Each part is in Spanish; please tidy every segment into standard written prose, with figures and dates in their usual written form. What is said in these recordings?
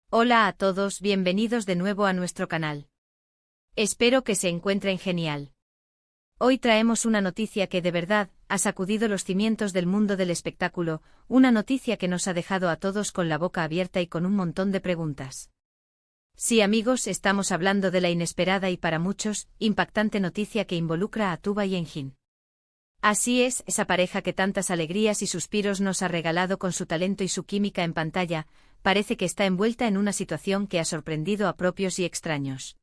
Hola a todos, bienvenidos de nuevo a nuestro canal. Espero que se encuentren genial. Hoy traemos una noticia que de verdad ha sacudido los cimientos del mundo del espectáculo, una noticia que nos ha dejado a todos con la boca abierta y con un montón de preguntas. Sí, amigos, estamos hablando de la inesperada y para muchos, impactante noticia que involucra a Tuba y Engin. Así es, esa pareja que tantas alegrías y suspiros nos ha regalado con su talento y su química en pantalla, parece que está envuelta en una situación que ha sorprendido a propios y extraños.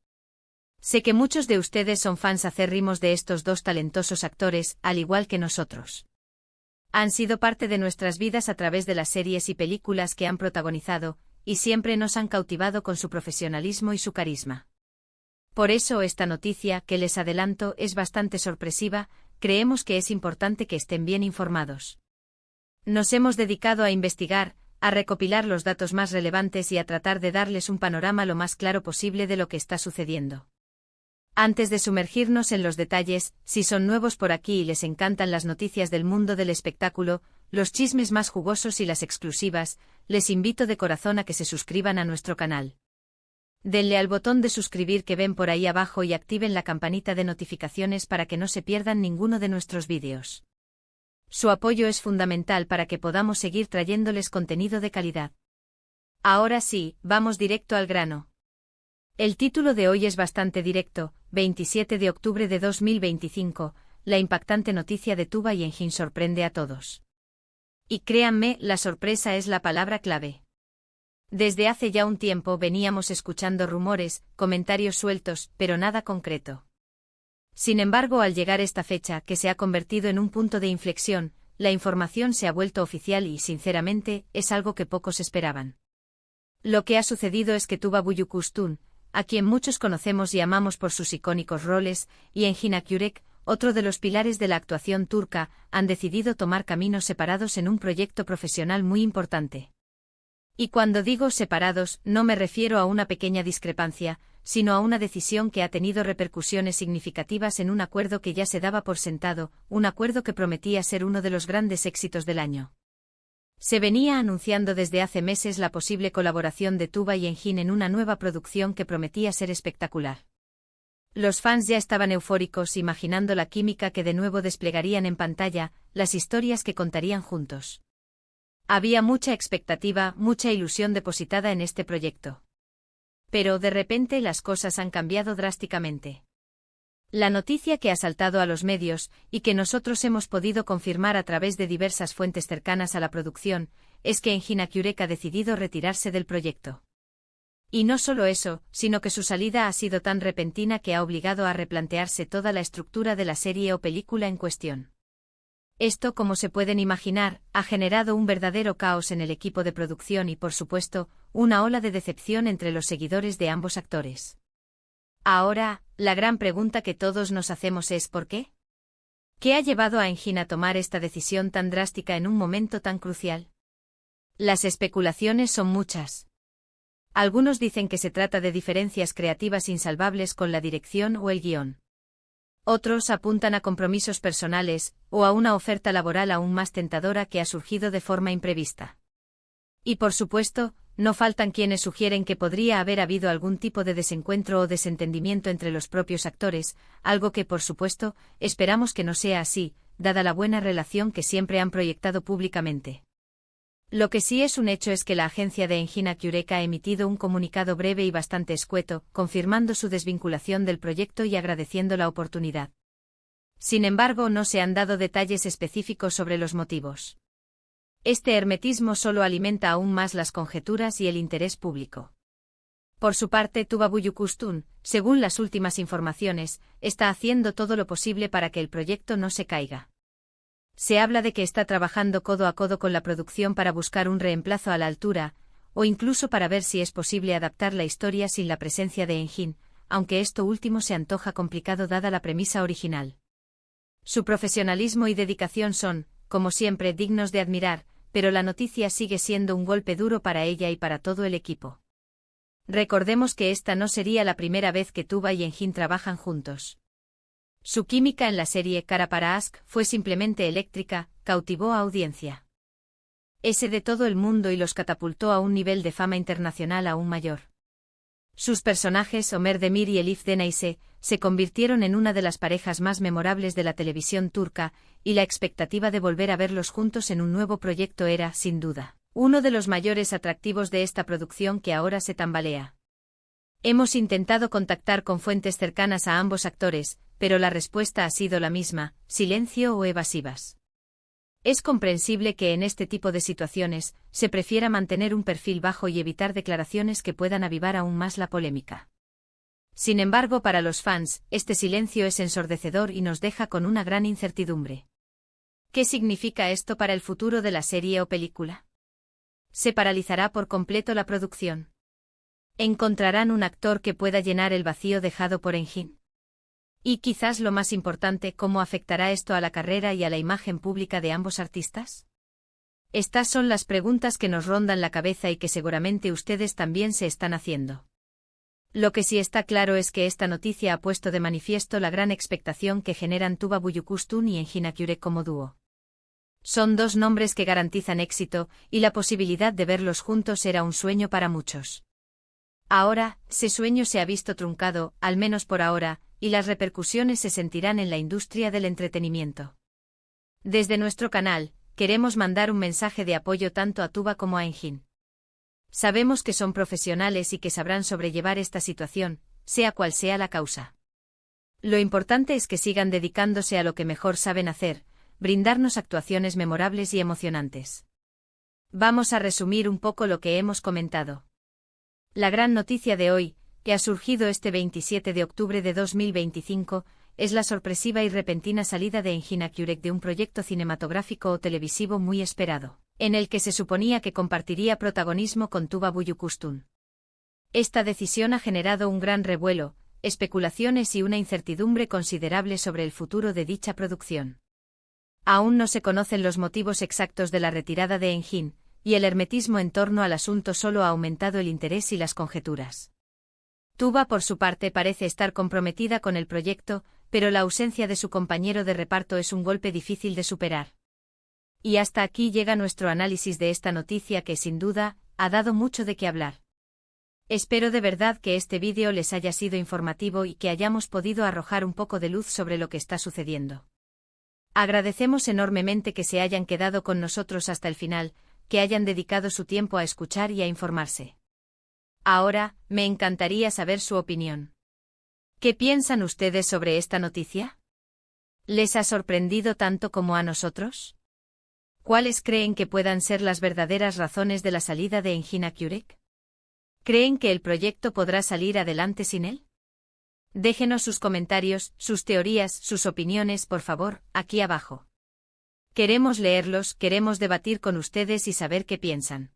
Sé que muchos de ustedes son fans acérrimos de estos dos talentosos actores, al igual que nosotros. Han sido parte de nuestras vidas a través de las series y películas que han protagonizado, y siempre nos han cautivado con su profesionalismo y su carisma. Por eso esta noticia, que les adelanto, es bastante sorpresiva. Creemos que es importante que estén bien informados. Nos hemos dedicado a investigar, a recopilar los datos más relevantes y a tratar de darles un panorama lo más claro posible de lo que está sucediendo. Antes de sumergirnos en los detalles, si son nuevos por aquí y les encantan las noticias del mundo del espectáculo, los chismes más jugosos y las exclusivas, les invito de corazón a que se suscriban a nuestro canal. Denle al botón de suscribir que ven por ahí abajo y activen la campanita de notificaciones para que no se pierdan ninguno de nuestros vídeos. Su apoyo es fundamental para que podamos seguir trayéndoles contenido de calidad. Ahora sí, vamos directo al grano. El título de hoy es bastante directo: 27 de octubre de 2025, la impactante noticia de Tuba y Engin sorprende a todos. Y créanme, la sorpresa es la palabra clave. Desde hace ya un tiempo veníamos escuchando rumores, comentarios sueltos, pero nada concreto. Sin embargo, al llegar esta fecha, que se ha convertido en un punto de inflexión, la información se ha vuelto oficial y, sinceramente, es algo que pocos esperaban. Lo que ha sucedido es que Tuba Büyüküstün, a quien muchos conocemos y amamos por sus icónicos roles, y Engin Akyürek, otro de los pilares de la actuación turca, han decidido tomar caminos separados en un proyecto profesional muy importante. Y cuando digo separados, no me refiero a una pequeña discrepancia, sino a una decisión que ha tenido repercusiones significativas en un acuerdo que ya se daba por sentado, un acuerdo que prometía ser uno de los grandes éxitos del año. Se venía anunciando desde hace meses la posible colaboración de Tuba y Engin en una nueva producción que prometía ser espectacular. Los fans ya estaban eufóricos imaginando la química que de nuevo desplegarían en pantalla, las historias que contarían juntos. Había mucha expectativa, mucha ilusión depositada en este proyecto. Pero de repente las cosas han cambiado drásticamente. La noticia que ha saltado a los medios, y que nosotros hemos podido confirmar a través de diversas fuentes cercanas a la producción, es que Engin Akyürek ha decidido retirarse del proyecto. Y no solo eso, sino que su salida ha sido tan repentina que ha obligado a replantearse toda la estructura de la serie o película en cuestión. Esto, como se pueden imaginar, ha generado un verdadero caos en el equipo de producción y, por supuesto, una ola de decepción entre los seguidores de ambos actores. Ahora, la gran pregunta que todos nos hacemos es ¿por qué? ¿Qué ha llevado a Engin a tomar esta decisión tan drástica en un momento tan crucial? Las especulaciones son muchas. Algunos dicen que se trata de diferencias creativas insalvables con la dirección o el guión. Otros apuntan a compromisos personales, o a una oferta laboral aún más tentadora que ha surgido de forma imprevista. Y por supuesto, no faltan quienes sugieren que podría haber habido algún tipo de desencuentro o desentendimiento entre los propios actores, algo que, por supuesto, esperamos que no sea así, dada la buena relación que siempre han proyectado públicamente. Lo que sí es un hecho es que la agencia de Engin Akyürek ha emitido un comunicado breve y bastante escueto, confirmando su desvinculación del proyecto y agradeciendo la oportunidad. Sin embargo, no se han dado detalles específicos sobre los motivos. Este hermetismo solo alimenta aún más las conjeturas y el interés público. Por su parte, Tuba Büyüküstün, según las últimas informaciones, está haciendo todo lo posible para que el proyecto no se caiga. Se habla de que está trabajando codo a codo con la producción para buscar un reemplazo a la altura, o incluso para ver si es posible adaptar la historia sin la presencia de Engin, aunque esto último se antoja complicado dada la premisa original. Su profesionalismo y dedicación son, como siempre, dignos de admirar, pero la noticia sigue siendo un golpe duro para ella y para todo el equipo. Recordemos que esta no sería la primera vez que Tuba y Engin trabajan juntos. Su química en la serie Kara para Aşk fue simplemente eléctrica, cautivó a audiencia. ese de todo el mundo y los catapultó a un nivel de fama internacional aún mayor. Sus personajes, Ömer Demir y Elif Denayse, se convirtieron en una de las parejas más memorables de la televisión turca, y la expectativa de volver a verlos juntos en un nuevo proyecto era, sin duda, uno de los mayores atractivos de esta producción que ahora se tambalea. Hemos intentado contactar con fuentes cercanas a ambos actores, pero la respuesta ha sido la misma: silencio o evasivas. Es comprensible que en este tipo de situaciones se prefiera mantener un perfil bajo y evitar declaraciones que puedan avivar aún más la polémica. Sin embargo, para los fans, este silencio es ensordecedor y nos deja con una gran incertidumbre. ¿Qué significa esto para el futuro de la serie o película? ¿Se paralizará por completo la producción? ¿Encontrarán un actor que pueda llenar el vacío dejado por Engin? Y quizás lo más importante, ¿cómo afectará esto a la carrera y a la imagen pública de ambos artistas? Estas son las preguntas que nos rondan la cabeza y que seguramente ustedes también se están haciendo. Lo que sí está claro es que esta noticia ha puesto de manifiesto la gran expectación que generan Tuba Büyüküstün y Engin Akyürek como dúo. Son dos nombres que garantizan éxito, y la posibilidad de verlos juntos era un sueño para muchos. Ahora, ese sueño se ha visto truncado, al menos por ahora, y las repercusiones se sentirán en la industria del entretenimiento. Desde nuestro canal, queremos mandar un mensaje de apoyo tanto a Tuba como a Engin. Sabemos que son profesionales y que sabrán sobrellevar esta situación, sea cual sea la causa. Lo importante es que sigan dedicándose a lo que mejor saben hacer, brindarnos actuaciones memorables y emocionantes. Vamos a resumir un poco lo que hemos comentado. La gran noticia de hoy, que ha surgido este 27 de octubre de 2025, es la sorpresiva y repentina salida de Engin Akyürek de un proyecto cinematográfico o televisivo muy esperado, en el que se suponía que compartiría protagonismo con Tuba Büyüküstün. Esta decisión ha generado un gran revuelo, especulaciones y una incertidumbre considerable sobre el futuro de dicha producción. Aún no se conocen los motivos exactos de la retirada de Engin, y el hermetismo en torno al asunto solo ha aumentado el interés y las conjeturas. Tuba, por su parte, parece estar comprometida con el proyecto, pero la ausencia de su compañero de reparto es un golpe difícil de superar. Y hasta aquí llega nuestro análisis de esta noticia que, sin duda, ha dado mucho de qué hablar. Espero de verdad que este vídeo les haya sido informativo y que hayamos podido arrojar un poco de luz sobre lo que está sucediendo. Agradecemos enormemente que se hayan quedado con nosotros hasta el final, que hayan dedicado su tiempo a escuchar y a informarse. Ahora, me encantaría saber su opinión. ¿Qué piensan ustedes sobre esta noticia? ¿Les ha sorprendido tanto como a nosotros? ¿Cuáles creen que puedan ser las verdaderas razones de la salida de Engin Akyürek? ¿Creen que el proyecto podrá salir adelante sin él? Déjenos sus comentarios, sus teorías, sus opiniones, por favor, aquí abajo. Queremos leerlos, queremos debatir con ustedes y saber qué piensan.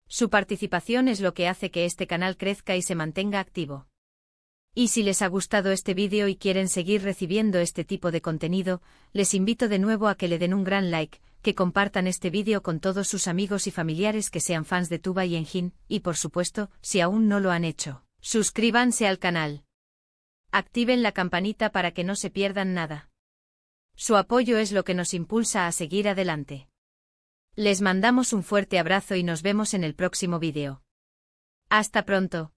Su participación es lo que hace que este canal crezca y se mantenga activo. Y si les ha gustado este vídeo y quieren seguir recibiendo este tipo de contenido, les invito de nuevo a que le den un gran like, que compartan este vídeo con todos sus amigos y familiares que sean fans de Tuba y Engin, y por supuesto, si aún no lo han hecho, suscríbanse al canal. Activen la campanita para que no se pierdan nada. Su apoyo es lo que nos impulsa a seguir adelante. Les mandamos un fuerte abrazo y nos vemos en el próximo vídeo. Hasta pronto.